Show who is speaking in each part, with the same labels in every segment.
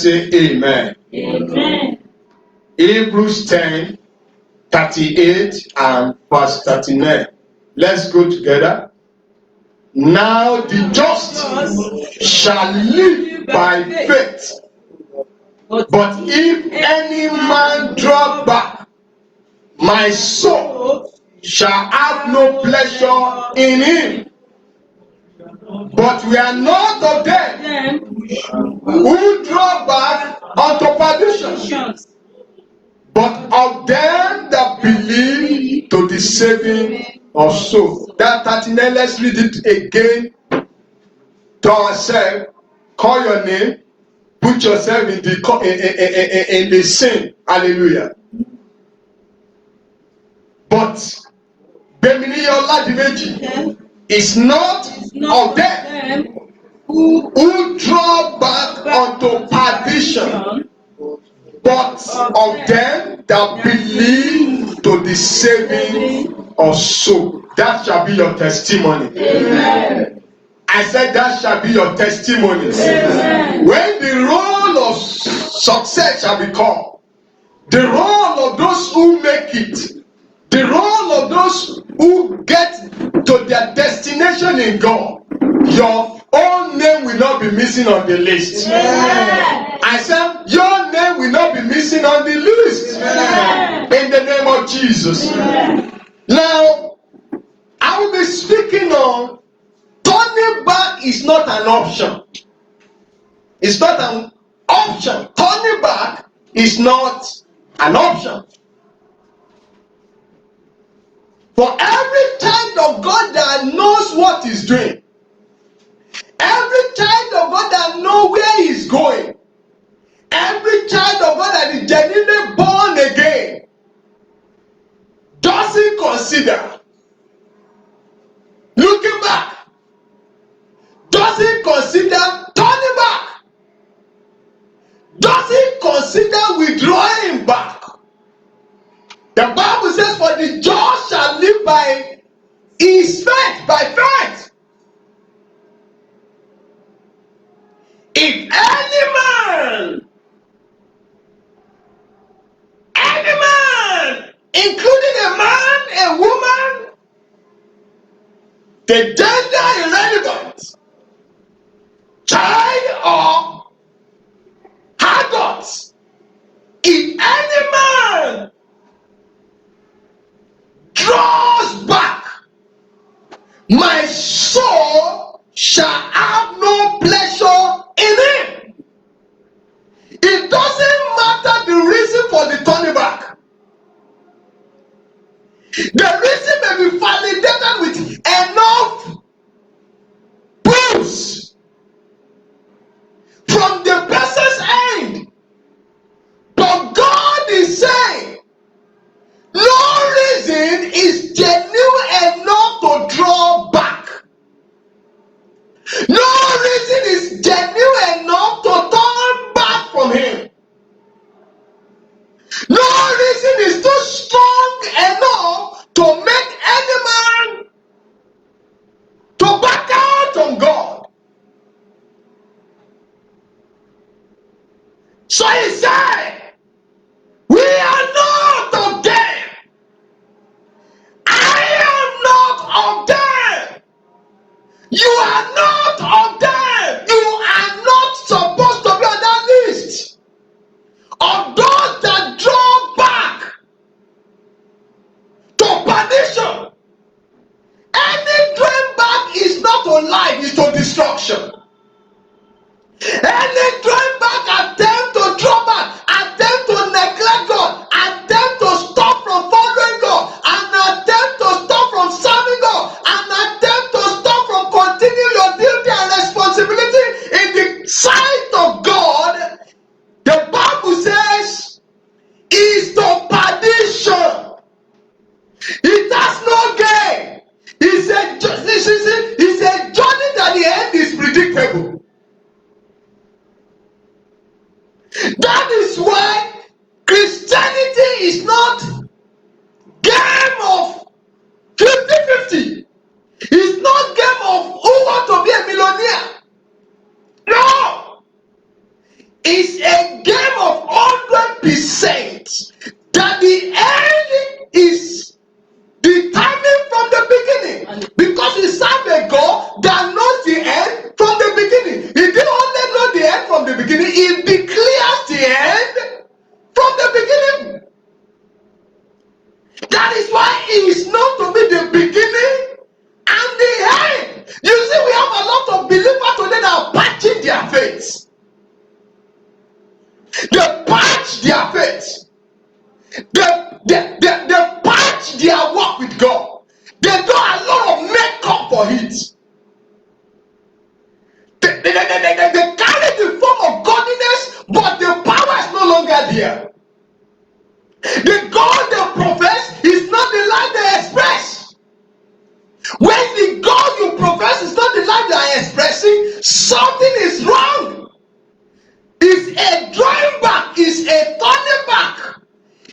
Speaker 1: say amen.
Speaker 2: Amen.
Speaker 1: Hebrews 10, 38 and verse 39. Let's go together. Now the just shall live by faith. But if any man draw back, my soul shall have no pleasure in him. But we are not of them who draw back unto perdition, but of them that believe to the saving of soul. That 39, let's read it again to ourselves. Call your name. Put yourself in the sin. Hallelujah. But Bemini Oladimeji is not of them who draw back unto perdition, but of them that believe to the saving of soul. That shall be your testimony. Amen. I said that shall be your testimony. Amen. When the roll of success shall be called, the roll of those who make it, the roll of those who get to their destination in God, your own name will not be missing on the list. Amen. I said your name will not be missing on the list. Amen. In the name of Jesus. Amen. Now, I will be speaking on turning back is not an option. It's not an option. Turning back is not an option. For every child of God that knows what he's doing, every child of God that knows where he's going, every child of God that is genuinely born again, doesn't consider looking back, doesn't consider turning back, doesn't consider withdrawing back. The Bible says, for the just shall live by his faith, by faith. If any man, including a man, a woman, the gender irrelevant, child or adult, if any man draws back, my soul shall have no pleasure in him. It doesn't matter the reason for the turning back. The reason may be validated with enough proofs from the person's end. But God is saying, no reason is genuine enough to draw back. No reason is genuine enough to turn back from him. No reason is too strong enough to make any man to back out on God. So he said, we are not of them. I am not of them. You are not of them. You are not supposed to be on that list of those that draw back to perdition. Any drawing back is not to life, it's to destruction. Any drawing back attempt to draw back, attempt to neglect God, attempt to stop from following God, an attempt to stop from serving God, an attempt to stop from continuing your duty and responsibility in the sight of God, the Bible says, is to perdition. It has no gain. It's a journey that the end is predictable. That is why Christianity is not game of 50-50. It's not game of who want to be a millionaire. No. It's a game of 100% that the end is determined from the beginning, because we serve a God that knows the end from the beginning. He didn't only know the end from the beginning, he declares the end from the beginning. That is why he is known to be the beginning and the end. You see, we have a lot of believers today that are patching their faith. They patch their faith. They patch their work with God. They do a lot of makeup for it. They carry the form of godliness, but the power is no longer there. The God they profess is not the life they express. When the God you profess is not the life they are expressing, something is wrong. It's a drawing back, it's a turning back,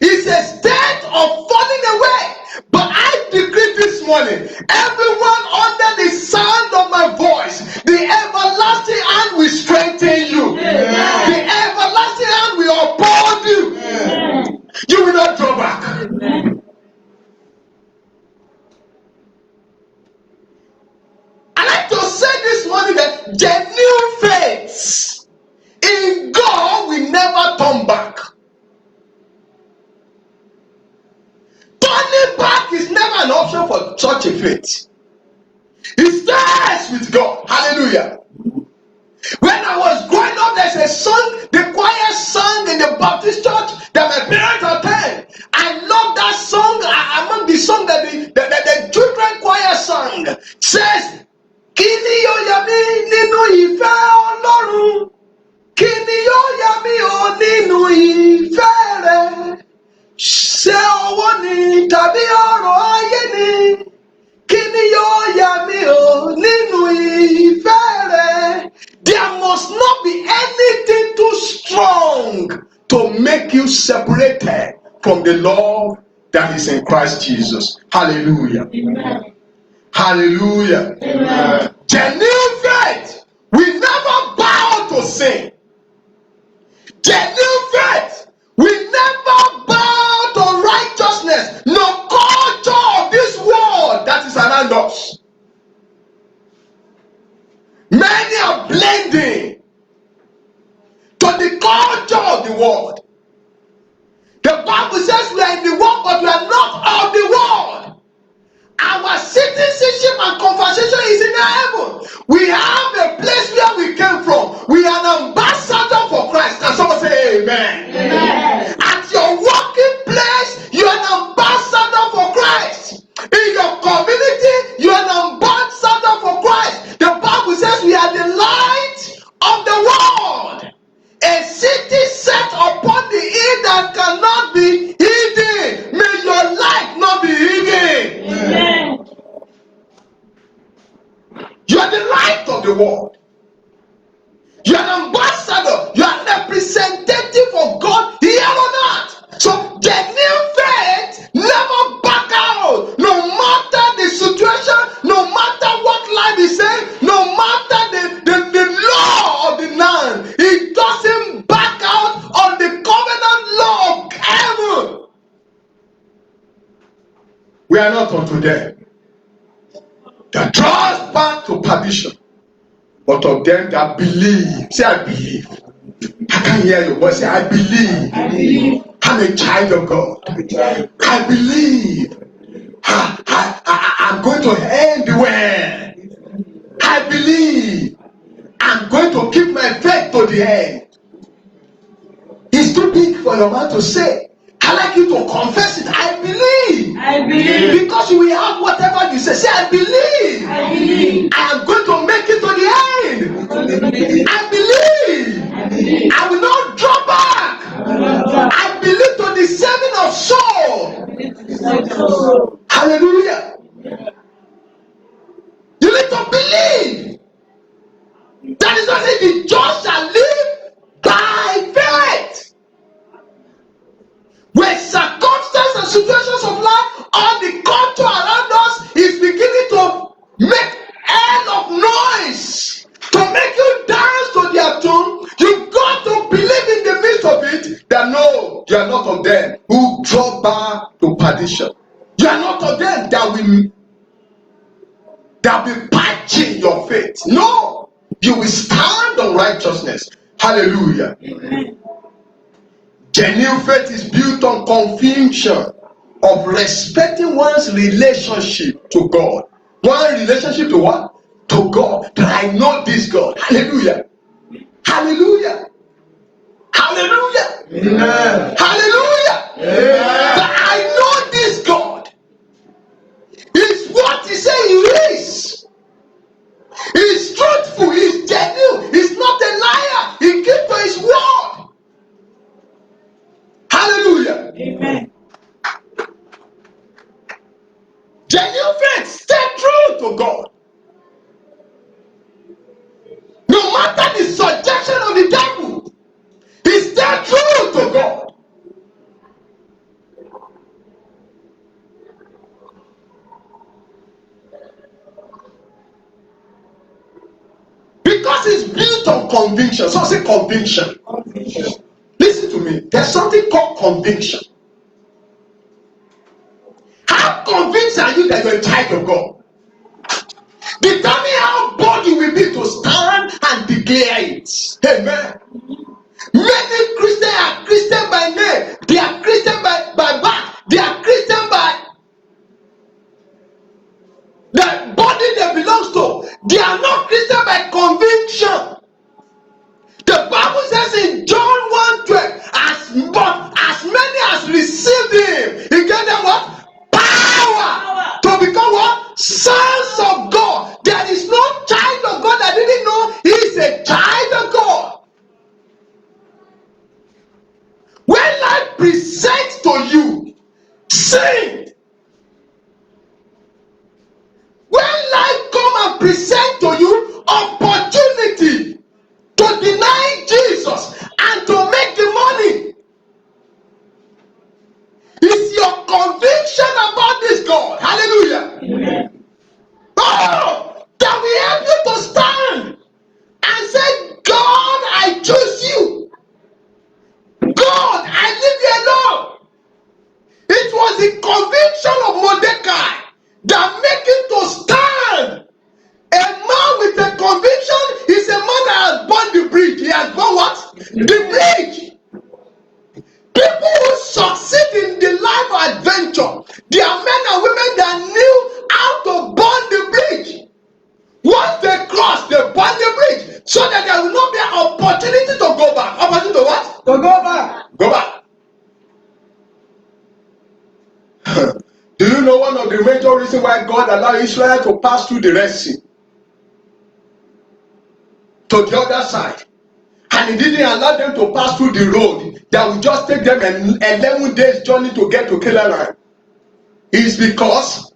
Speaker 1: it's a state of falling away. But I decree this morning, everyone under the sound of my voice, the everlasting hand will strengthen you. Amen. The everlasting hand will uphold you. Amen. You will not draw back. Amen. I like to say this morning that genuine faith in God will never turn back. Turning back is never an option for such a faith. It stays with God. Hallelujah. When I was growing up, there's a song the choir sang in the Baptist church that my parents attend. I love that song. Among the song that the children choir sang, says, Kini yo yami ninu ife Ọlọ́run, kini yo yami o ninu ife rẹ̀, ṣé owó ni tàbí ọrọ̀ ayé ni, kini yo yami o ninu ife rẹ̀. There must not be anything too strong to make you separated from the love that is in Christ Jesus. Hallelujah. Amen. Hallelujah. Amen. Genuine faith will never bow to sin. Genuine faith will never bow to righteousness, no culture of this world that is around us. Many are blending to the culture of the world. The Bible says we are in the world, but we are not of the world. Our citizenship and conversation is in the heaven. We have a place where we came from. We are an ambassador for Christ. And someone say amen. Amen. At your working place, you are an ambassador for Christ. In your community, you are an ambassador for Christ. The Bible says we are the light of the world. A city set upon the hill that cannot be hidden. May your light not be hidden. Amen. You are the light of the world. You are an ambassador. You are a representative of God here on earth. So genuine faith never back out. No matter the situation, no matter what life is saying, no matter the law of the land, it doesn't back out on the covenant law of heaven. We are not unto them that draws back to perdition, but of them that believe. Say, I believe. I can hear your voice. Say, I believe. I believe. I'm a child of God. I believe. I'm going to end well. I believe. I'm going to keep my faith to the end. It's too big for your mouth to say. I like you to confess it. I believe. I believe. Because you will have whatever you say. Say, I believe. I believe. I am going to make it to the end. I believe. I believe. I will not drop back. I believe to the saving of soul. Hallelujah. You need to believe. That is what it is. The just shall live by faith. When circumstances and situations of life, all the culture around us is beginning to make hell of noise, to make you dance to their tune, you've got to believe in the You are not of them who draw back to perdition. You are not of them that will patching your faith. No, you will stand on righteousness. Hallelujah.
Speaker 2: Amen.
Speaker 1: Genuine faith is built on conviction of respecting one's relationship to God. One relationship to what? To God. That I know this God. Hallelujah. Hallelujah. Hallelujah.
Speaker 3: Amen.
Speaker 1: Hallelujah.
Speaker 3: Amen.
Speaker 1: That I know this God. Is what he said he is. He's truthful. He's genuine. He's not a liar. He keeps to his word. Hallelujah.
Speaker 2: Amen.
Speaker 1: Genuine faith, stay true to God. No matter the suggestion of the devil, he stay true to God. Because it's built on conviction. So say conviction. Listen to me. There's something called conviction. How convinced are you that you're a child of God? Determine how bold you will be to stand and declare it. Amen. Many Christians are Christian by name. They are Christian by birth. They are Christian by the body they belong to. They are not Christian by conviction. The Bible says in John 1:12, as many as received him, he gave them what? Power to become what? Sons of God. There is no child of God that didn't know he is a child of God. When I present to you sin, when I come and present to you opportunity to deny Jesus and to make the money, it's your conviction about this God. Hallelujah.
Speaker 2: Amen.
Speaker 1: Oh, that will help you to stand and say, God, I choose you. God, I leave you alone. It was the conviction of Mordecai that made him to stand. A man with a conviction is a man that has burned the bridge. He has burned what? The bridge. People who succeed in the life adventure, they are men and women that knew how to burn the bridge. Once they cross, they burn the bridge so that there will not be an opportunity to go back. Opportunity to what?
Speaker 3: To go back.
Speaker 1: Go back. Do you know one of the major reasons why God allowed Israel to pass through the Red Sea to the other side? And he didn't allow them to pass through the road that will just take them an 11 days journey to get to Canaan. It's because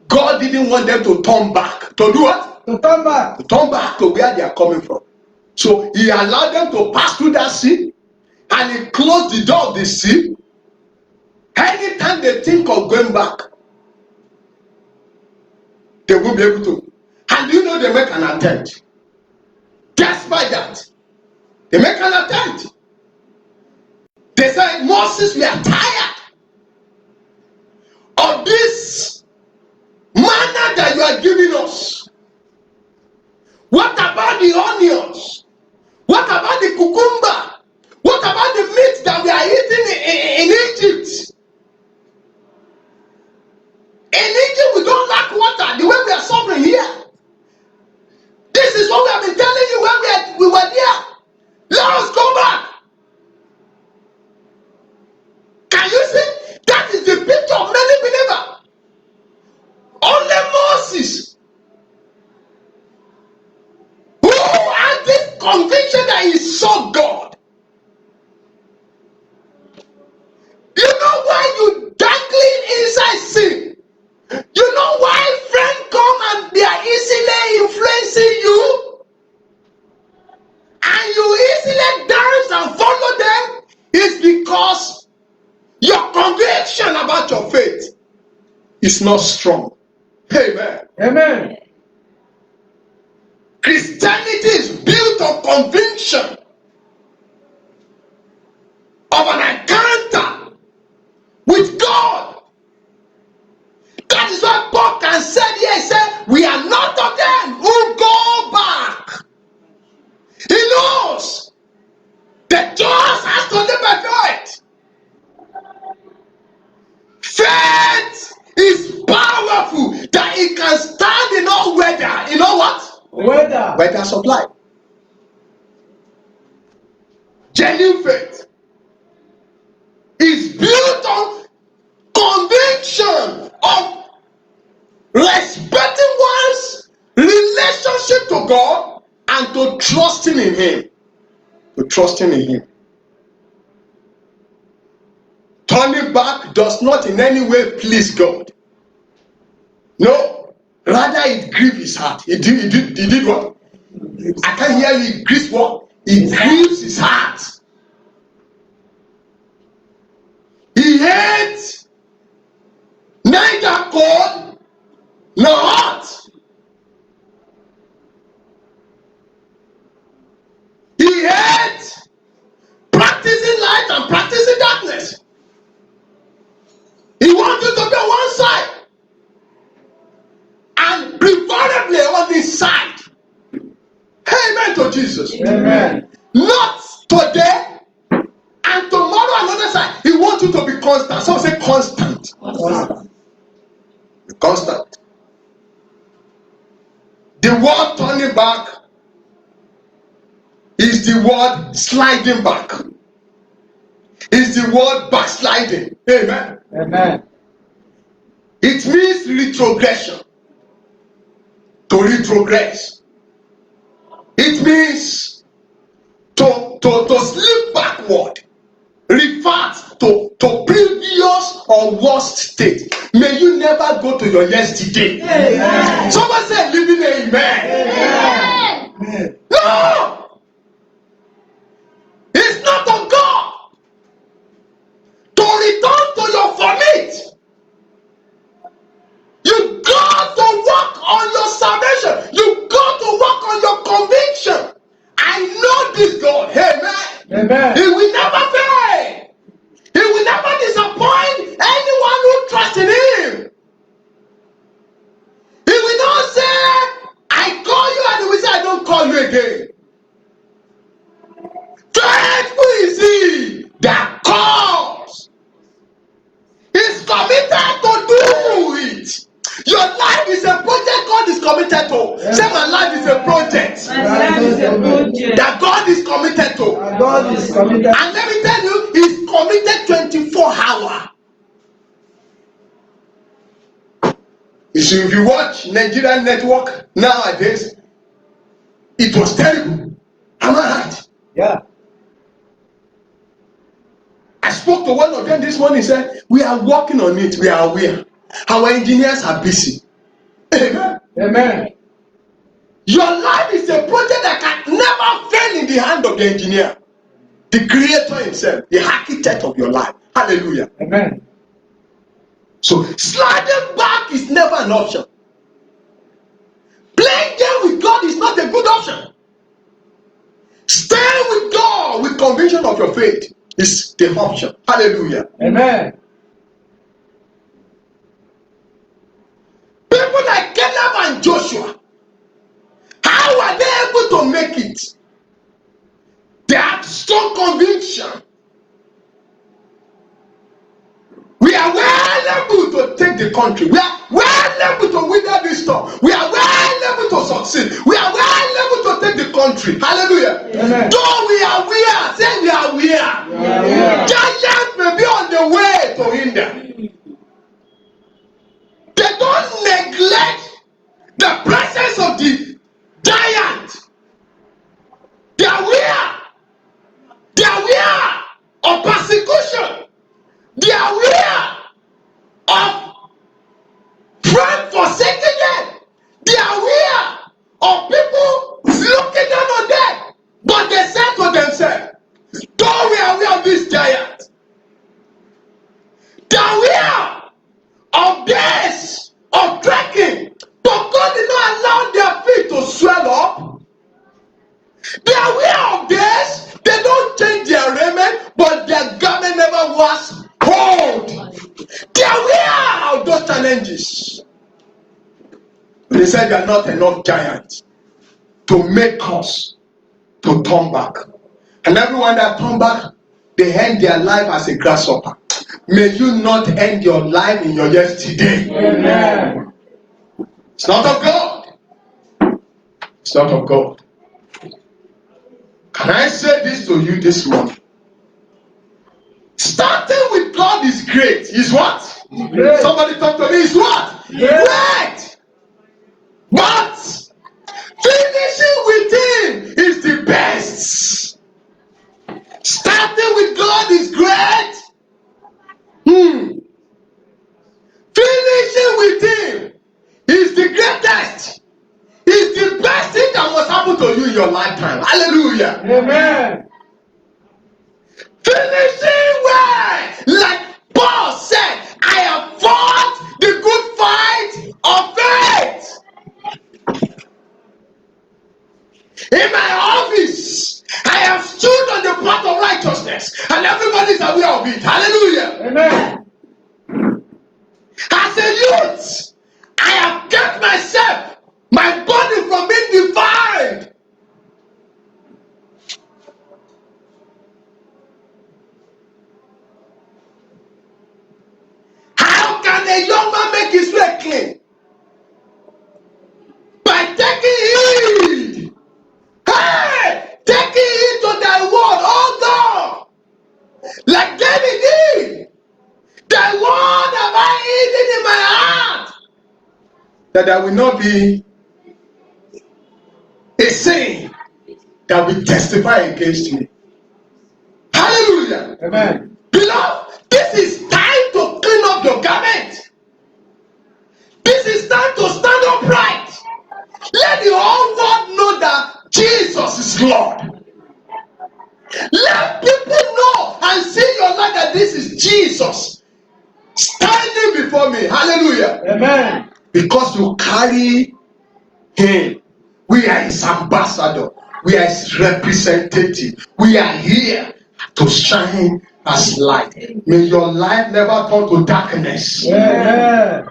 Speaker 1: God didn't want them to turn back. To do what?
Speaker 3: To turn back.
Speaker 1: To turn back to where they are coming from. So he allowed them to pass through that sea and he closed the door of the sea. Anytime they think of going back, they won't be able to. And you know they make an attempt. Despite that, they make an attempt. They say, Moses, we are tired of this manna that you are giving us. What about the onions? What about the cucumber? What about the meat that we are eating in Egypt? In Egypt, we don't lack water the way we are suffering here. This is what we have been telling you when we were there. Let us go back. Can you see? That is the picture of many believers. Only Moses, who had this conviction that he saw God. You know why you dangling inside sin? You know why friends come and they are easily influencing you? And you easily dance and follow them? It's because your conviction about your faith is not strong. Amen.
Speaker 3: Amen.
Speaker 1: Christianity is built on conviction of an encounter are supplied. Genuine faith is built on conviction of respecting one's relationship to God and to trusting in Him. To trusting in Him. Turning back does not in any way please God. No, rather it grieves His heart. He did what? I can't hear you. It grieves what? It grieves His heart. He hates neither cold nor hot. He hates practicing light and practicing darkness. He wants you to be on one side and preferably on this side. Amen to Jesus.
Speaker 3: Amen.
Speaker 1: Not today and tomorrow another side. He wants you to be constant. Some say constant. Be constant. The word turning back is the word sliding back. Is the word backsliding. Amen.
Speaker 3: Amen.
Speaker 1: It means retrogression. To retrogress. It means to slip backward. Revert to previous or worst state. May you never go to your yesterday.
Speaker 3: Amen.
Speaker 1: Someone say living amen.
Speaker 3: Amen.
Speaker 1: No! It's not of God to return to your vomit. You got to work on your salvation. You got to work on your conviction. I know this God. Amen.
Speaker 3: Amen.
Speaker 1: He will never fail. He will never disappoint anyone who trusts in Him. He will not say, I call you, and He will say, I don't call you again. Faithful is He that calls. He's committed to do it. Your life is a project God is committed to.
Speaker 3: Yes.
Speaker 1: Say my life is a project
Speaker 2: My life is a project
Speaker 1: that God is committed to.
Speaker 3: God is committed.
Speaker 1: And let me tell you, He's committed 24 hours. You see, if you watch Nigerian network nowadays, it was terrible. Am I right?
Speaker 3: Yeah.
Speaker 1: I spoke to one of them this morning. He said, we are working on it. We are aware. Our engineers are busy. Amen.
Speaker 3: Amen.
Speaker 1: Your life is a project that can never fail in the hand of the engineer, the creator himself, the architect of your life. Hallelujah.
Speaker 3: Amen.
Speaker 1: So sliding back is never an option. Playing game with God is not a good option. Staying with God with conviction of your faith is the option. Hallelujah.
Speaker 3: Amen.
Speaker 1: People like Caleb and Joshua, how are they able to make it? They have strong conviction. We are well able to take the country. We are well able to wither this storm. We are well able to succeed. We are well able to take the country. Hallelujah.
Speaker 3: Amen.
Speaker 1: Though we are weird, say we are weird.
Speaker 3: Yeah.
Speaker 1: Giants may be on the way to hinder. They don't neglect the presence of the giant. They are weird. They are weird of persecution. They are weird of friend forsaking them. They are weird of people looking down on them. But they said to themselves, though we are aware of this giant, they are weird of this, of trekking. But God did not allow their feet to swell up. They are aware of this. They don't change their raiment, but their garment never was old. They are aware of those challenges. They said they are not enough giants to make us to turn back. And everyone that turn back, they end their life as a grasshopper. May you not end your life in your yesterday.
Speaker 3: Amen.
Speaker 1: It's not of God. It's not of God. Can I say this to you this morning? Starting with God is great. Is what?
Speaker 3: Great.
Speaker 1: Somebody talk to me. Is what? Great. But finishing with Him is the best. Starting with God is great. Finishing with Him is the greatest. It's the best thing that must happen to you in your lifetime. Hallelujah.
Speaker 3: Amen.
Speaker 1: Finishing well, like Paul said, I have fought the good fight of faith. In my office, I have stood on the path of righteousness, and everybody is aware of it. Hallelujah.
Speaker 3: Amen.
Speaker 1: As a youth, I have kept myself, my body from being defiled. How can a young man make his way clean? By taking heed. Hey! Taking heed to thy word, oh God. Like David did. Thy word have I hidden in my heart, that I will not be a sin that will testify against me. Hallelujah.
Speaker 3: Amen.
Speaker 1: Beloved, this is time to clean up your garment. This is time to stand upright. Let the whole world know that Jesus is Lord. Let people know and see your life that this is Jesus standing before me. Hallelujah.
Speaker 3: Amen.
Speaker 1: Because you carry Him. We are His ambassador. We are His representative. We are here to shine as light. May your life never turn to darkness.
Speaker 3: Amen.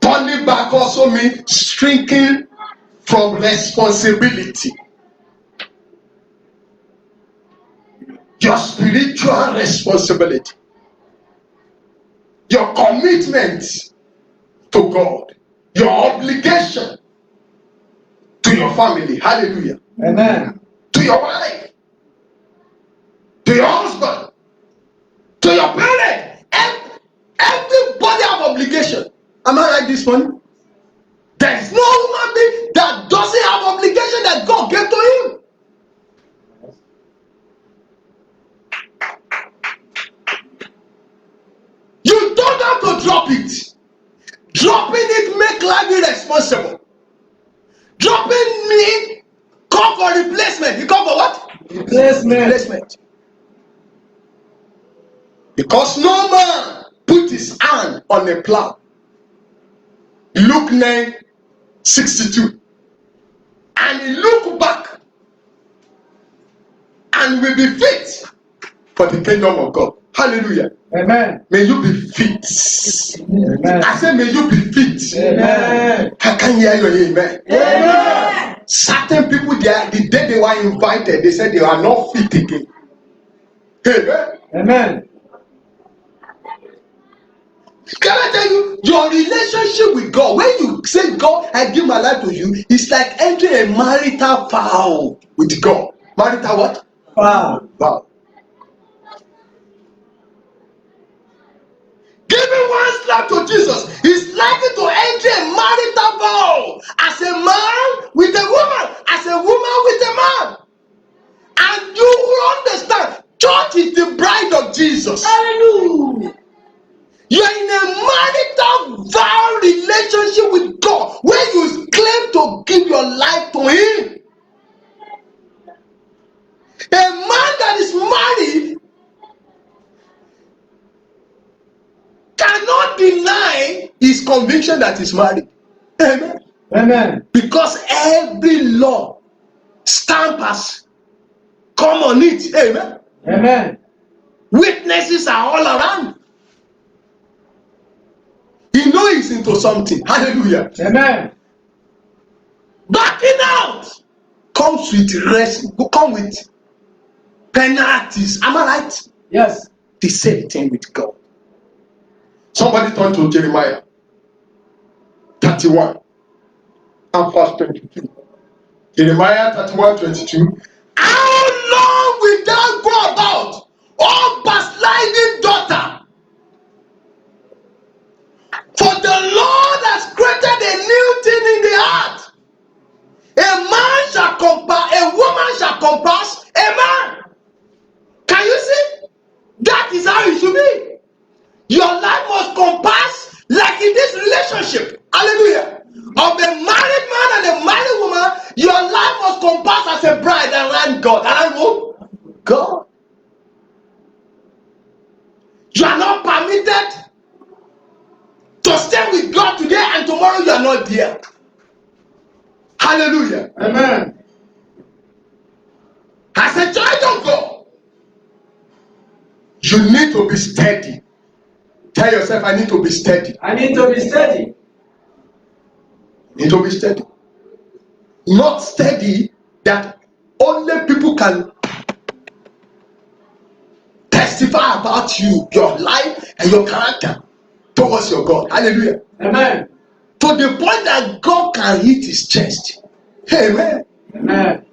Speaker 1: Turning back also means shrinking from responsibility. Your spiritual responsibility. Your commitment to God. Your obligation to your family. Hallelujah.
Speaker 3: Amen.
Speaker 1: To your wife. To your husband. To your parent. Everybody have obligation. Am I right this morning? There is no human being that doesn't have obligation that God gave to him. You don't have to drop it. Dropping it make life irresponsible. Dropping it come for replacement. You come for what? Replacement. Because no man put his hand on a plow. Luke 9:62. And he look back and will be fit for the kingdom of God. Hallelujah.
Speaker 3: Amen.
Speaker 1: May you be fit.
Speaker 3: Amen.
Speaker 1: I said, may you be fit.
Speaker 3: Amen.
Speaker 1: I can hear you. Amen.
Speaker 3: Amen.
Speaker 1: Certain people, the day they were invited, they said they are not fit again. Amen.
Speaker 3: Amen.
Speaker 1: Can I tell you, your relationship with God, when you say, God, I give my life to you, it's like entering a marital vow with God. Marital what? Vow. Giving one's life to Jesus is likely to enter a marital vow as a man with a woman, as a woman with a man. And you will understand, church is the bride of Jesus. Hallelujah. You are in a marital vow relationship with God where you claim to give your life to Him. A man that is married cannot deny his conviction that he's married. Amen.
Speaker 3: Amen.
Speaker 1: Because every law stamp has come on it. Amen.
Speaker 3: Amen.
Speaker 1: Witnesses are all around. He knows he's into something. Hallelujah.
Speaker 3: Amen.
Speaker 1: Backing out comes with penalties. Am I right?
Speaker 3: Yes.
Speaker 1: The same thing with God. Somebody turn to Jeremiah 31 and verse 22. Jeremiah 31:22. How long will thou go about, O backsliding daughter? For the Lord has created a new thing in the heart. A man shall compass, a woman shall compass a man. Can you see? That is how it should be. Your life must compass like in this relationship. Hallelujah. Of a married man and a married woman, your life must compass as a bride around God. Around who? God. You are not permitted to stay with God today and tomorrow you are not there. Hallelujah.
Speaker 3: Amen.
Speaker 1: As a child of God, you need to be steady. Tell yourself, I need to be steady.
Speaker 3: I need to be steady.
Speaker 1: You need to be steady. Not steady that only people can testify about you, your life, and your character towards your God. Hallelujah.
Speaker 3: Amen.
Speaker 1: To the point that God can hit his chest. Amen.
Speaker 3: Amen.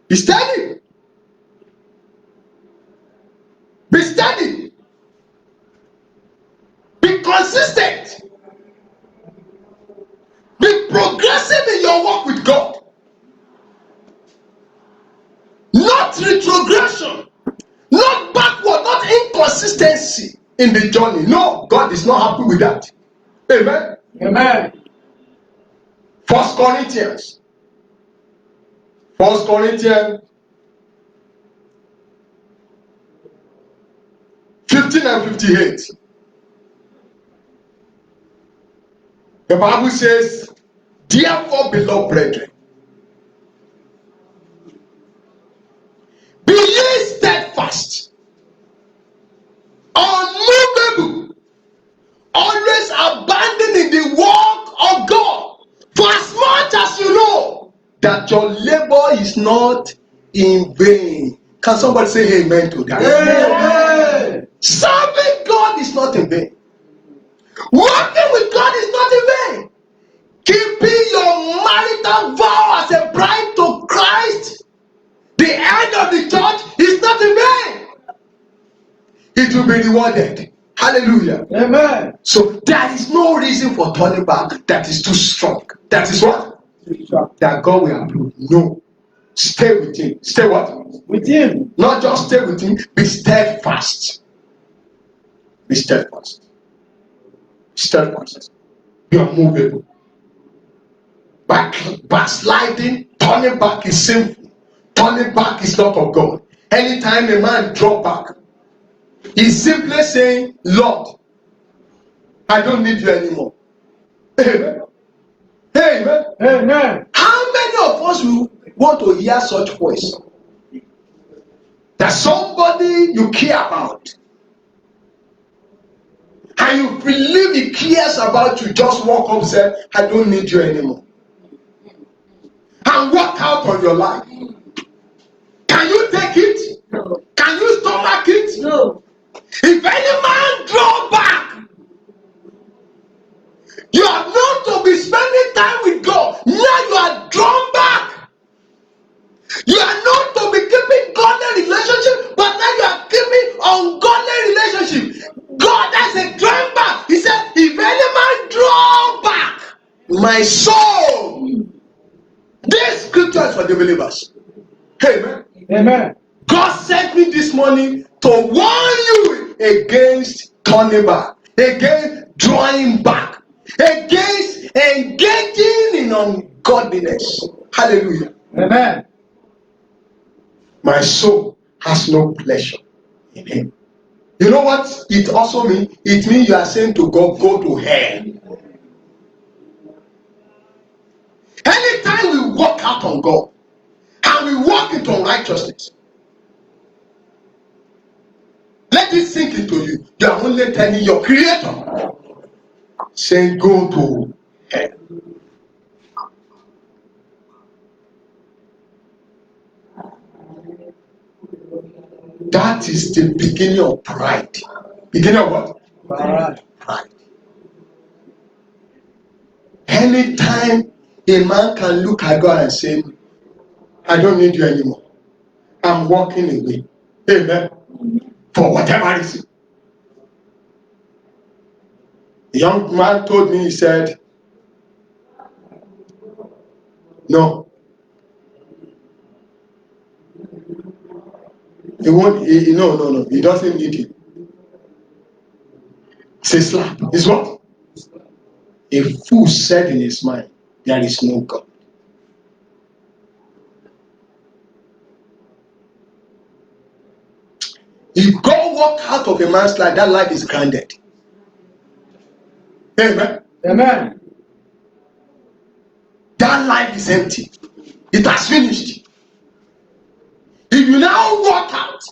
Speaker 1: Be steady. Be steady. Be consistent. Be progressive in your walk with God. Not retrogression. Not backward. Not inconsistency in the journey. No, God is not happy with that. Amen.
Speaker 3: Amen.
Speaker 1: 1 Corinthians 15 and 58. The Bible says, therefore, beloved brethren, be ye steadfast, unmovable, always abandoning the work of God, for as much as you know that your labor is not in vain. Can somebody say amen to that?
Speaker 3: Amen.
Speaker 1: Serving God is not in vain. Working with God is not in vain. Keeping your marital vow as a bride to Christ, the head of the church, is not in vain. It will be rewarded. Hallelujah.
Speaker 3: Amen.
Speaker 1: So there is no reason for turning back that is too strong. That is what? That God will approve. No. Stay with him. Stay what?
Speaker 3: With him.
Speaker 1: Not just stay with him, be steadfast. Be steadfast. Steadfast. Be unmovable. Backsliding, turning back is sinful. Turning back is not of God. Anytime a man draw back, he's simply saying, Lord, I don't need you anymore. Amen. Amen.
Speaker 3: Amen.
Speaker 1: How many of us will want to hear such voice? That somebody you care about, and you believe he cares about you, just walk up and say, I don't need you anymore. And walk out on your life. Can you take it?
Speaker 2: No.
Speaker 1: Can you stomach it?
Speaker 2: No.
Speaker 1: If any man draw back, you are not to be spending time with God. Now you are drawn back. You are not to be keeping godly relationship, but now you are keeping ungodly relationship. God has a drawn back. He said, if any man draw back, my soul. This scripture is for the believers. Amen.
Speaker 3: Amen.
Speaker 1: God sent me this morning to warn you against turning back, against drawing back, against engaging in ungodliness. Hallelujah.
Speaker 3: Amen.
Speaker 1: My soul has no pleasure in him. You know what it also means? It means you are saying to God, go to hell. Anytime we walk out on God and we walk into unrighteousness, let it sink into you. You are only telling your creator, saying, go to hell. That is the beginning of pride. Beginning of what?
Speaker 3: Alright.
Speaker 1: Pride. time a man can look at God and say, I don't need you anymore. I'm walking away. Amen. For whatever reason. The young man told me, he said, no. He won't, no. He doesn't need you. It's a slap. It's what? A fool said in his mind, there is no God. If God walk out of a man's life, that life is grounded. Amen.
Speaker 3: Amen.
Speaker 1: That life is empty. It has finished. If you now walk out,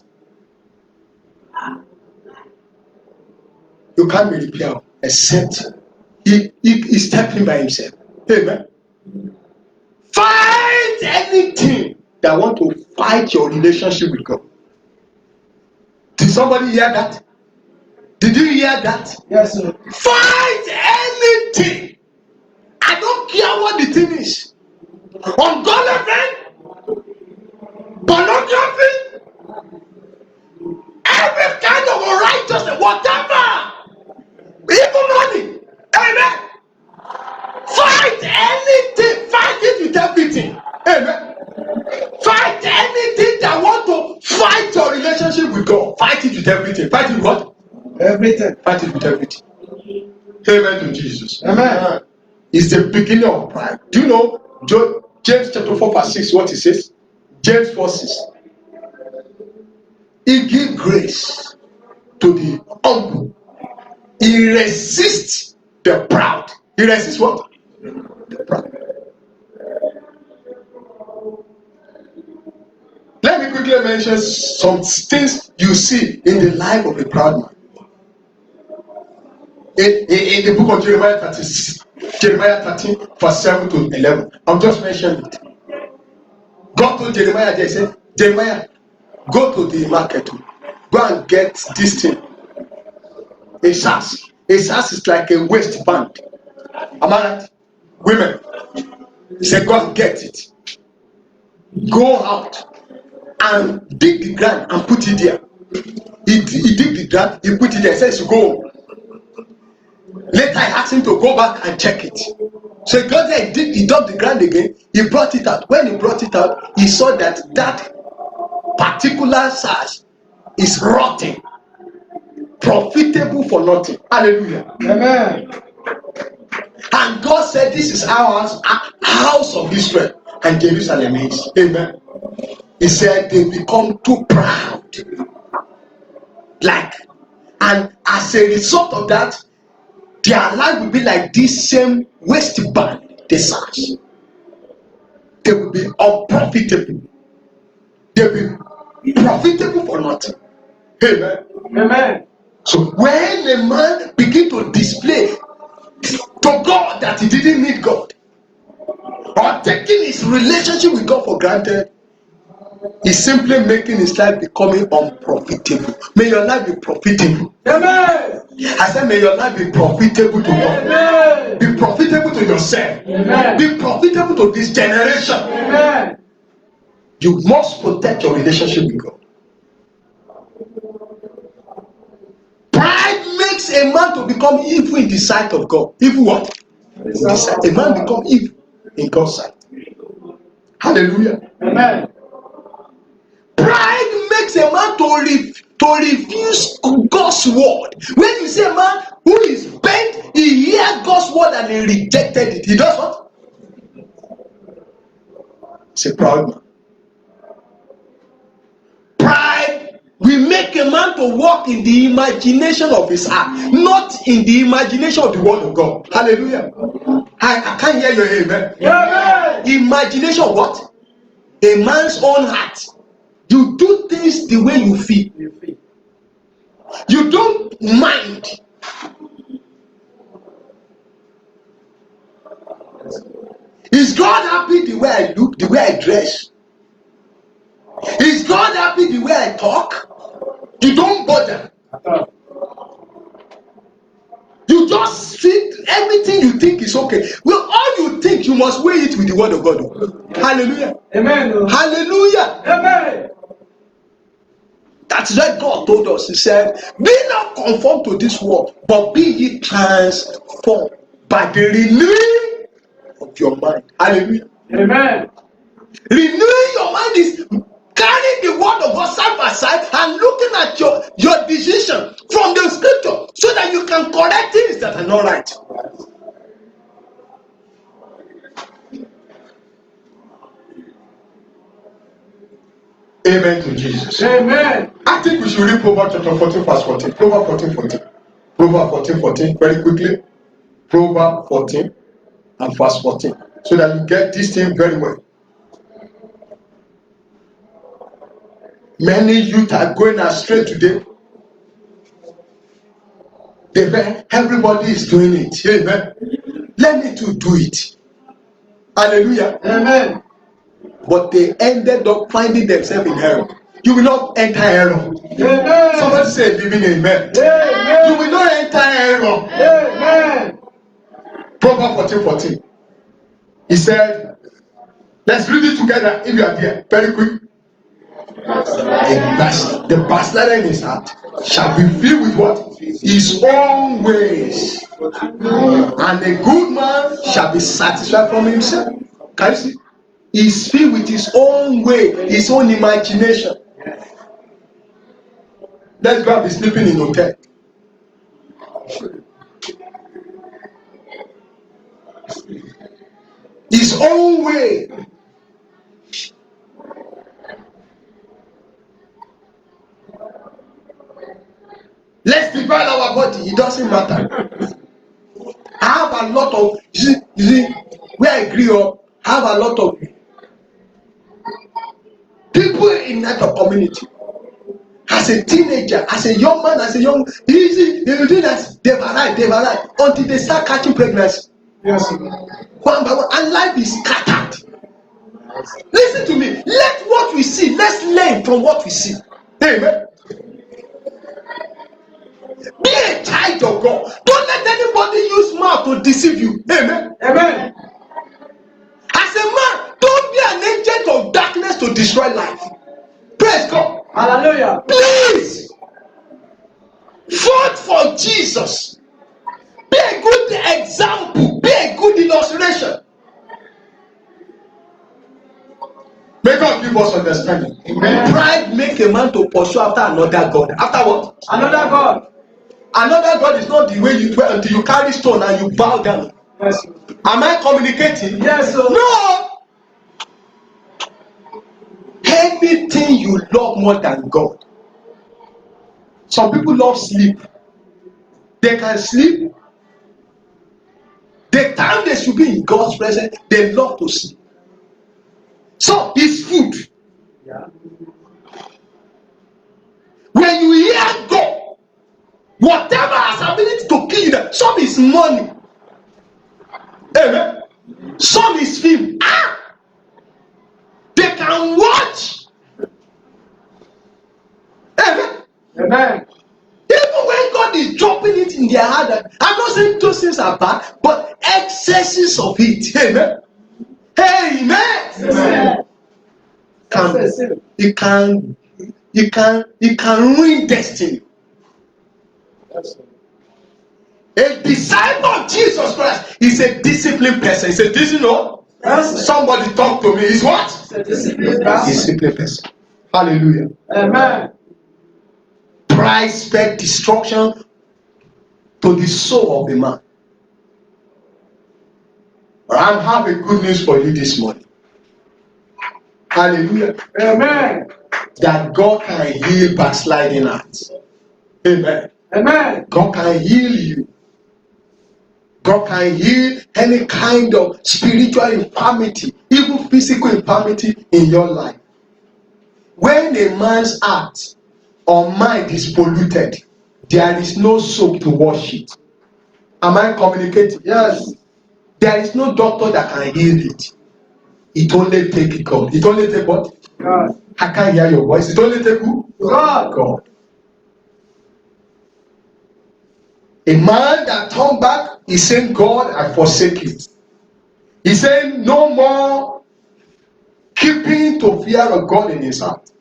Speaker 1: you can't be repaired except he stepped in by himself. Amen. Fight anything that want to fight your relationship with God. Did somebody hear that? Did you hear that?
Speaker 3: Yes, sir.
Speaker 1: Fight anything. I don't care what the thing is. Ungodly friend, pornography, every kind of unrighteousness, whatever, even money. Amen. Fight anything. Fight it with everything. Amen. Fight anything that want to fight your relationship with God. Fight it with everything. Fight it with what?
Speaker 3: Everything.
Speaker 1: Fight it with everything. Amen to Jesus.
Speaker 3: Amen.
Speaker 1: It's the beginning of pride. Do you know James chapter 4 verse 6 what it says? James 4 6. He gives grace to the humble. He resists the proud. He resists what? The proud. Let me quickly mention some things you see in the life of a proud man. In the book of Jeremiah 13, verse 7 to 11. I'm just mentioning it. God told Jeremiah, they said, Jeremiah, go to the market, go and get this thing. A sass. A sass is like a waistband. Am I right? Women. He said, go and get it. Go out and dig the ground and put it there. He dig the ground, he put it there. He says, go. Later, I asked him to go back and check it. So he got there, he dug the ground again, he brought it out. When he brought it out, he saw that particular sash is rotting, profitable for nothing. Hallelujah.
Speaker 3: Amen.
Speaker 1: And God said, this is our house of Israel and Jerusalem is. Amen. He said they become too proud. And as a result of that, their life will be like this same waistband, the sash. They will be unprofitable. They will be profitable for nothing. Amen.
Speaker 3: Amen.
Speaker 1: So when a man begin to display to God that he didn't need God, or taking his relationship with God for granted, he's simply making his life becoming unprofitable. May your life be profitable.
Speaker 3: Amen.
Speaker 1: I said, may your life be profitable to God.
Speaker 3: Amen.
Speaker 1: Be profitable to yourself.
Speaker 3: Amen.
Speaker 1: Be profitable to this generation.
Speaker 3: Amen.
Speaker 1: You must protect your relationship with God. Pride makes a man to become evil in the sight of God. Evil what? In the sight. A man become evil in God's sight. Hallelujah.
Speaker 3: Amen.
Speaker 1: Pride makes a man to refuse God's word. When you see a man who is bent, he hears God's word and he rejected it. He does what? It's a proud man. Pride will make a man to walk in the imagination of his heart, not in the imagination of the word of God. Hallelujah. I can't hear your amen.
Speaker 3: Amen.
Speaker 1: Imagination of what? A man's own heart. You do things the way you feel. You don't mind. Is God happy the way I look, the way I dress? Is God happy the way I talk? You don't bother. You You just see everything you think is okay. Well, all you think, you must weigh it with the word of God. Hallelujah.
Speaker 3: Amen.
Speaker 1: Hallelujah.
Speaker 3: Amen.
Speaker 1: That's what God told us. He said, be not conformed to this world, but be ye transformed by the renewing of your mind. Hallelujah.
Speaker 3: Amen.
Speaker 1: Renewing your mind is carrying the word of God side by side and looking at your decision from the scripture so that you can correct things that are not right. Amen to Jesus.
Speaker 3: Amen.
Speaker 1: I think we should read Proverbs chapter 14, verse 14. Proverbs 14, 14. Proverbs 14, 14. Very quickly. Proverbs 14 and verse 14. So that you get this thing very well. Many youth are going astray today. Everybody is doing it. Amen. Let me too do it. Hallelujah.
Speaker 3: Amen.
Speaker 1: But they ended up finding themselves in error. You will not enter error.
Speaker 3: Amen.
Speaker 1: Somebody say, living amen.
Speaker 3: Amen.
Speaker 1: You will not enter error.
Speaker 3: Amen.
Speaker 1: Proverbs 14, 14. He said, let's read it together if you are there. Very quick. The backslider in his heart shall be filled with what? His own ways. And a good man shall be satisfied from himself. Can you see? He's filled with his own way, his own imagination. Let's go and be sleeping in hotel. His own way. Let's divide our body. It doesn't matter. I have a lot of, you see, where I grew up, I have a lot of people in that community. As a teenager, as a young man, as a young, they will do that. They've arrived until they start catching pregnancy.
Speaker 3: Yes.
Speaker 1: One by one, and life is scattered. Listen to me. Let what we see, let's learn from what we see. Amen. Be a child of God. Don't let anybody use mouth to deceive you. Amen.
Speaker 3: Amen.
Speaker 1: As a man, don't be an agent of darkness to destroy life. Praise God.
Speaker 3: Hallelujah.
Speaker 1: Please vote for Jesus. Be a good example. Be a good illustration. May God give us understanding.
Speaker 3: Amen.
Speaker 1: Pride make a man to pursue after another God. After what?
Speaker 3: Another God.
Speaker 1: Another God is not the way you pray until you carry stone and you bow down.
Speaker 3: Yes.
Speaker 1: Am I communicating?
Speaker 3: Yes, sir.
Speaker 1: No. Anything you love more than God. Some people love sleep. They can sleep. The time they should be in God's presence, they love to sleep. So it's food.
Speaker 3: Yeah.
Speaker 1: When you hear God, whatever has ability to kill you, some is money. Amen. Some is film. They can watch. Amen.
Speaker 3: Amen.
Speaker 1: Even when God is dropping it in their heart, I'm not saying those things are bad, but excesses of it. Amen. Amen.
Speaker 3: Amen.
Speaker 1: It can ruin destiny. A disciple of Jesus Christ is a disciplined person. He's a disciplined.
Speaker 3: Yes.
Speaker 1: Somebody talk to me. He's what? Disciplined person. Hallelujah.
Speaker 3: Amen.
Speaker 1: Pride spec destruction to the soul of the man. But I have a good news for you this morning. Hallelujah.
Speaker 3: Amen.
Speaker 1: That God can heal backsliding hearts. Amen.
Speaker 3: Amen.
Speaker 1: God can heal you. God can heal any kind of spiritual infirmity, even physical infirmity in your life. When a man's heart or mind is polluted, there is no soap to wash it. Am I communicating?
Speaker 3: Yes.
Speaker 1: There is no doctor that can heal it. It only takes God. It only takes what?
Speaker 3: God.
Speaker 1: I can't hear your voice. It only takes who?
Speaker 3: God.
Speaker 1: God. A man that turned back is saying, God, I forsake you. He's saying no more keeping to fear of God in his heart.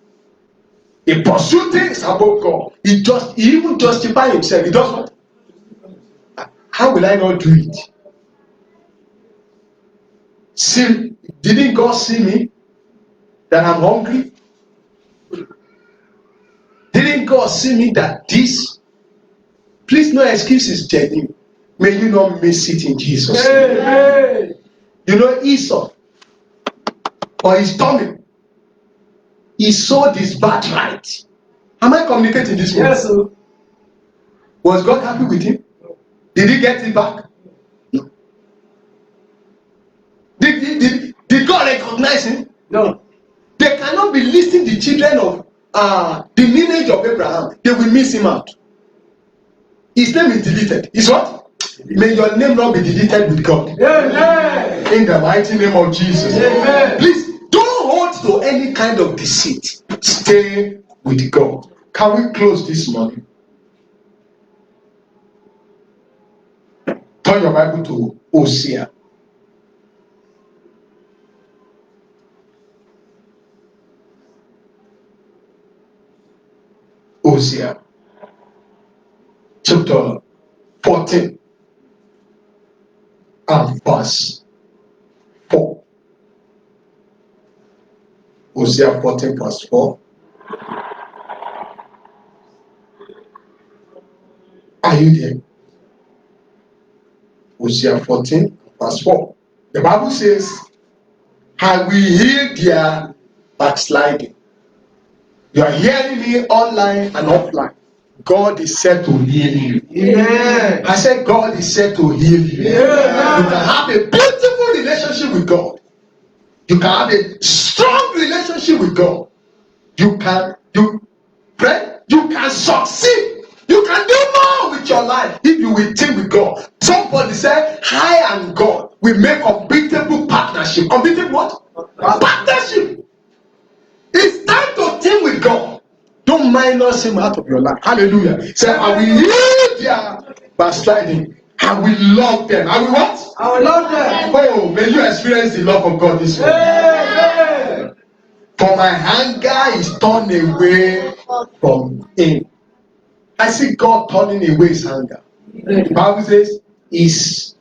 Speaker 1: He pursues things above God. He even justify himself. He does what? How will I not do it? See, didn't God see me that I'm hungry? Didn't God see me that this? Please, no excuses, Jenny. May you not miss it in Jesus' name.
Speaker 3: Hey.
Speaker 1: You know Esau, or his tummy, he sold his birthright. Am I communicating this morning?
Speaker 3: Yes, sir.
Speaker 1: Was God happy with him? Did he get it back? No. Did God recognize him?
Speaker 3: No.
Speaker 1: They cannot be listing the children of the lineage of Abraham. They will miss him out. His name is deleted. Is what? May your name not be deleted with God.
Speaker 3: Amen.
Speaker 1: In the mighty name of Jesus.
Speaker 3: Amen.
Speaker 1: Please don't hold to any kind of deceit. Stay with God. Can we close this morning? Turn your Bible to Hosea. Hosea chapter 14 and verse 4. Hosea 14 verse 4. Are you there? Hosea 14 verse 4. The Bible says, I will heal their backsliding. You are hearing me online and offline. God is set to heal you.
Speaker 3: Amen.
Speaker 1: I said God is set to heal you.
Speaker 3: Amen.
Speaker 1: You can have a beautiful relationship with God. You can have a strong relationship with God. You can succeed. You can do more with your life if you will think with God. Somebody said, I and God will make unbeatable partnership. Unbeatable what? Partnership. It's time to think with God. Don't minus him out of your life. Hallelujah. Say, I will heal their backsliding. I will love them. I will what?
Speaker 3: I will love them.
Speaker 1: Oh, may you experience the love of God this morning.
Speaker 3: Amen.
Speaker 1: For my anger is turned away from him. I see God turning away his anger. The Bible says, his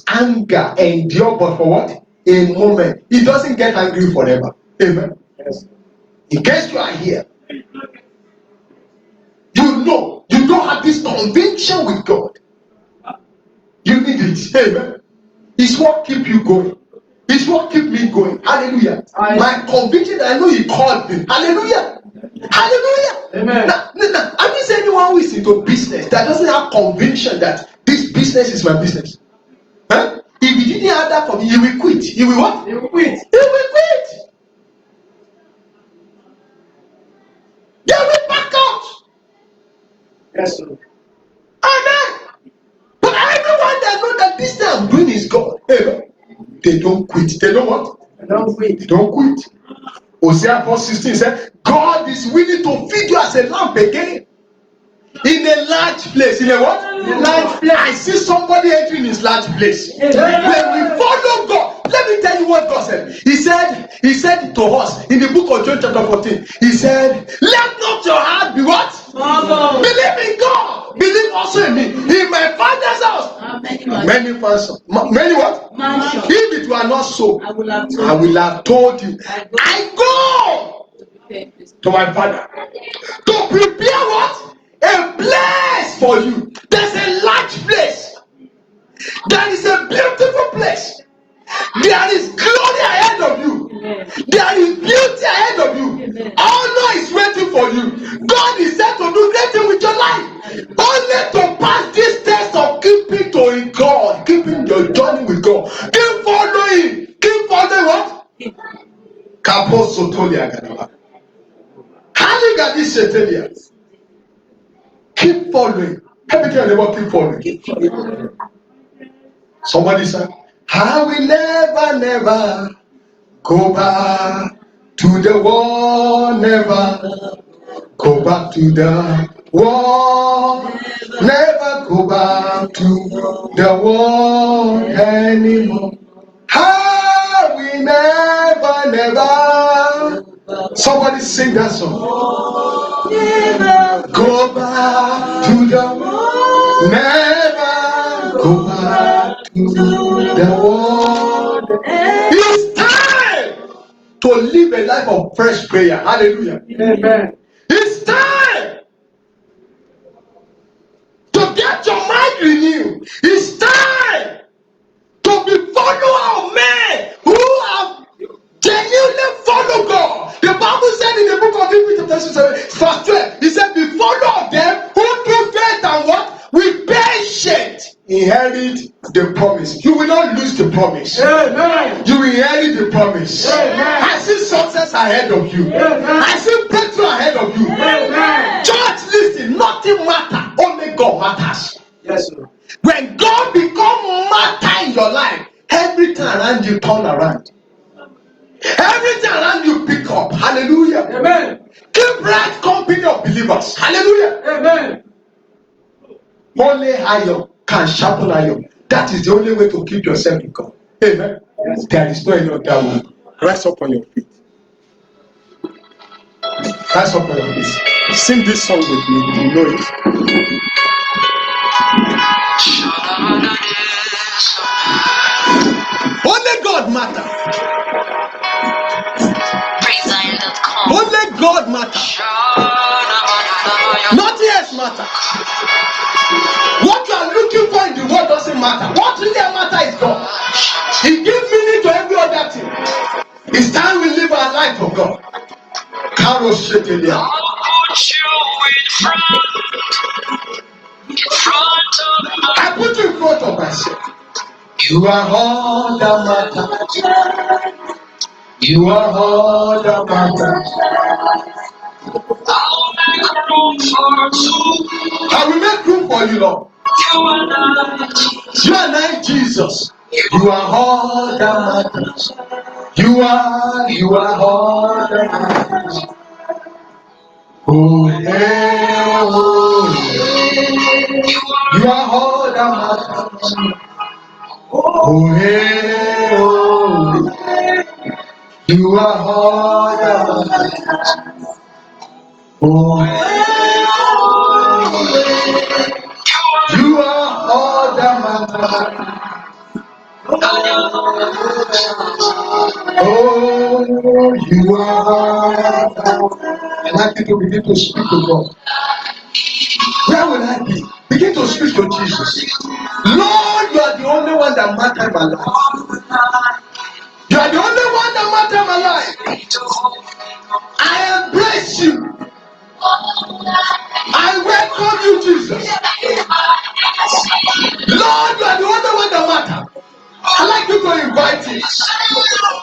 Speaker 1: anger endure but for what? A moment. He doesn't get angry forever. Amen.
Speaker 3: Yes.
Speaker 1: In case you are here, you know you don't have this conviction with God. You need it. Amen. It's what keep you going. It's what keep me going. Hallelujah. My conviction that I know he called me. Hallelujah. Hallelujah.
Speaker 3: Amen.
Speaker 1: Now, have you seen anyone who is into business that doesn't have conviction that this business is my business? Huh? If he didn't have that conviction, he will quit. He will what?
Speaker 3: He will quit.
Speaker 1: He will quit. They will back out.
Speaker 3: Yes, sir.
Speaker 1: Amen. But everyone that know that this thing I'm doing is God, amen, they don't quit. They don't what?
Speaker 3: Don't quit.
Speaker 1: They don't quit. Hosea 4:16 said, God is willing to feed you as a lamb again. In a large place. In a what?
Speaker 3: In a large place.
Speaker 1: I see somebody entering his large place.
Speaker 3: Amen.
Speaker 1: When we follow God, let me tell you what God said. He said to us in the book of John chapter 14, he said, let not your heart be what?
Speaker 2: Trouble.
Speaker 1: Believe in God. Believe also in me. In my Father's house. Many mansions. Many what?
Speaker 2: Mansions.
Speaker 1: If it were not so,
Speaker 2: I will have
Speaker 1: told you. I go to my Father to prepare what? A place for you. There's a large place. There is a beautiful place. There is glory ahead of you. There is beauty ahead of you. Honor is waiting for you. God is set to do great things with your life. Only to pass this test of keeping to God, keeping your journey with God. Keep following. Keep following what? Keep following. Help me tell you about keep following. Somebody said, I will never go back to the world, never go back to the War, never go back to the war anymore. How we never. Somebody sing that song.
Speaker 2: Never
Speaker 1: Go back to the war. Never go back to the war. It's time to live a life of fresh prayer. Hallelujah.
Speaker 3: Amen.
Speaker 1: It's time to get your mind renewed. It's time to be follower of men who have genuinely followed God. The Bible said in the book of Hebrews chapter 6, verse 12, he said, be follower of them who through faith and what? With patience inherit the promise. You will not lose the promise.
Speaker 3: Amen.
Speaker 1: You will inherit the promise.
Speaker 3: Amen.
Speaker 1: I see success ahead of you.
Speaker 3: Amen.
Speaker 1: I see breakthrough ahead of you.
Speaker 3: Amen.
Speaker 1: Church, listen, nothing matters. Only God matters.
Speaker 3: Yes, sir.
Speaker 1: When God becomes matter in your life, everything around you turn around. Everything around you pick up. Hallelujah.
Speaker 3: Amen.
Speaker 1: Keep right company of believers. Hallelujah.
Speaker 3: Amen.
Speaker 1: Only iron can sharpen iron. That is the only way to keep yourself in God. Amen.
Speaker 3: Yes.
Speaker 1: There is no any other way. Rise up on your feet. Rise up on your feet. Sing this song with me. You know it. Only God matters. Only God matters. Nothing else matters. What you are looking for in the world doesn't matter. What really matters is God. He gives meaning to every other thing. It's time we live our life for God. Carol Shetelia.
Speaker 4: I'll put you in front of my
Speaker 1: I put you in front of myself. You are all that matters. You are all that matters.
Speaker 4: I'll make room for two.
Speaker 1: I will make room for you, Lord.
Speaker 4: You and I,
Speaker 1: You and I, Jesus. You are all that matters. You are all that matters. Oh, yeah, oh, yeah. You are all that matters. Oh, yeah, oh, yeah. You are all that matters. Oh, yeah, oh, yeah. You are all that matters. Oh, you are. I'd like you to begin to speak to God. Where will I be? Begin to speak to Jesus. Lord, you are the only one that matters in my life. You are the only one that matters in my life. I embrace you. I welcome you, Jesus. Lord, you are the only one that matters. I'd like you to invite him.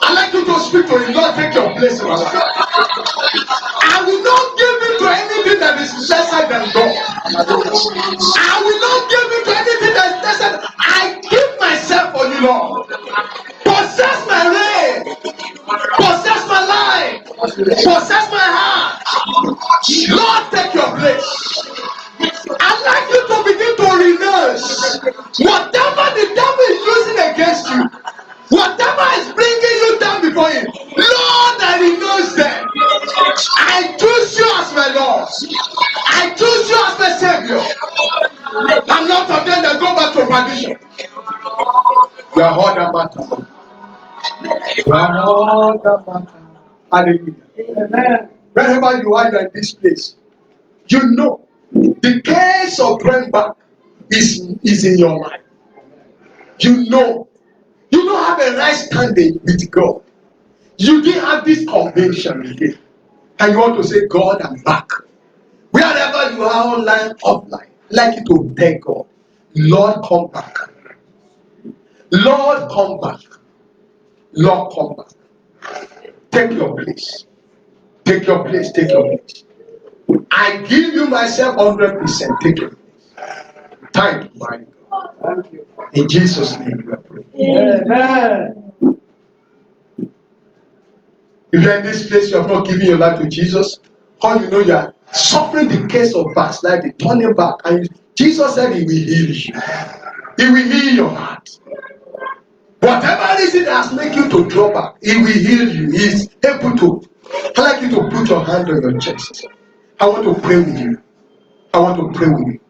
Speaker 1: I'd like you to speak to him. Lord, take your place in my life. I will not give in to anything that is lesser than God. I will not give in to anything that is lesser. I give myself for you, Lord. Possess my reign. Possess my life. Possess my heart. Lord, take your place. I'd like you to begin to renounce whatever the devil is using against you. Whatever is bringing you down before him. Lord, I renounce them. I choose you as my Lord. I choose you as my Savior. I'm not of them that go back to perdition. You are all that matters. You are all that matters. Hallelujah.
Speaker 3: Amen.
Speaker 1: Wherever you are in this place, you know the case of going back is in your mind. You know you don't have a right standing with God. You didn't have this conviction again. And you want to say, God, I'm back. Wherever you are online, offline, like you to thank God. Lord, come back. Lord, come back. Lord, come back. Take your place. Take your place. Take your place. I give you myself 100%. Take your place. Thank you, my God.
Speaker 3: Thank you.
Speaker 1: In Jesus' name we are praying.
Speaker 3: Amen.
Speaker 1: If you're in this place, you have not given your life to Jesus, how you know suffering the case of backsliding, turning back, and Jesus said He will heal you. He will heal your heart. Whatever reason that has made you to draw back, He will heal you. He is able to. I'd like you to put your hand on your chest. I want to pray with you. I want to pray with you.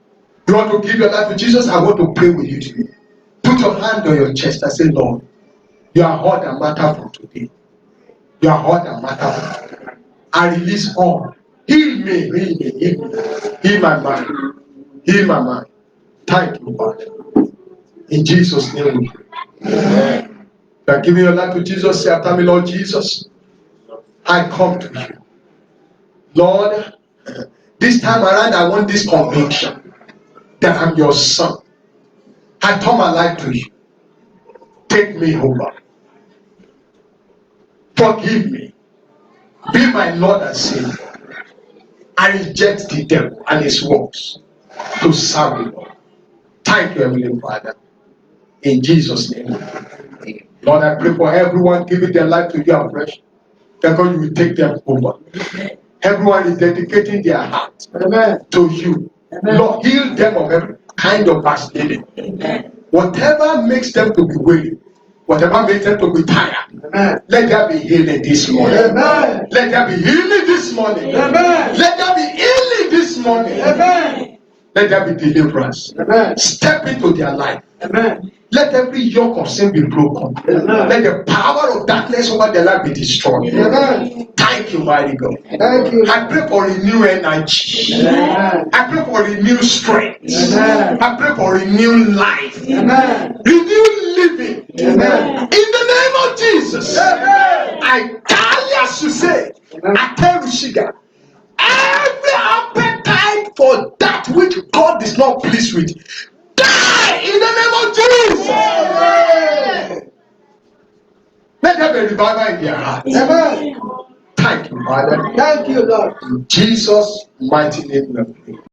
Speaker 1: You want to give your life to Jesus? I want to pray with you today. Put your hand on your chest and say, Lord, you are all that matter for today. You are all that matter for today. I release all. Heal me, heal me, heal me. Heal my mind. Heal my mind. Thank you, God. In Jesus' name we pray. Amen. You are giving your life to Jesus. Say after me, Lord Jesus, I come to you. Lord, this time around I want this conviction that I'm your son. I turn my life to you. Take me over. Forgive me. Be my Lord and Savior. I reject the devil and his works to serve you, Lord. Thank you, Heavenly Father. In Jesus' name. Lord, I pray for everyone giving their life to you afresh. That God, you will take them over. Everyone is dedicating their heart to you. Lord, heal them of every kind of backsliding. Whatever makes them to be weary, whatever makes them to be tired, let there be healing this morning. Let there be healing this morning. Let there be healing this morning. Let there be deliverance. Step into their life. Let every yoke of sin be broken. Let the power of darkness over their life be destroyed. Thank you, mighty God. I pray for renewed energy. I pray for renewed strength. I pray for renewed life. Renewed living. In the name of Jesus. I tell you to say, I tell you, Shiga, every appetite for that which God is not pleased with, die in the name of Jesus. Let there be a revival in their hearts. Thank you, Father.
Speaker 3: Thank you, Lord.
Speaker 1: In Jesus' mighty name we pray.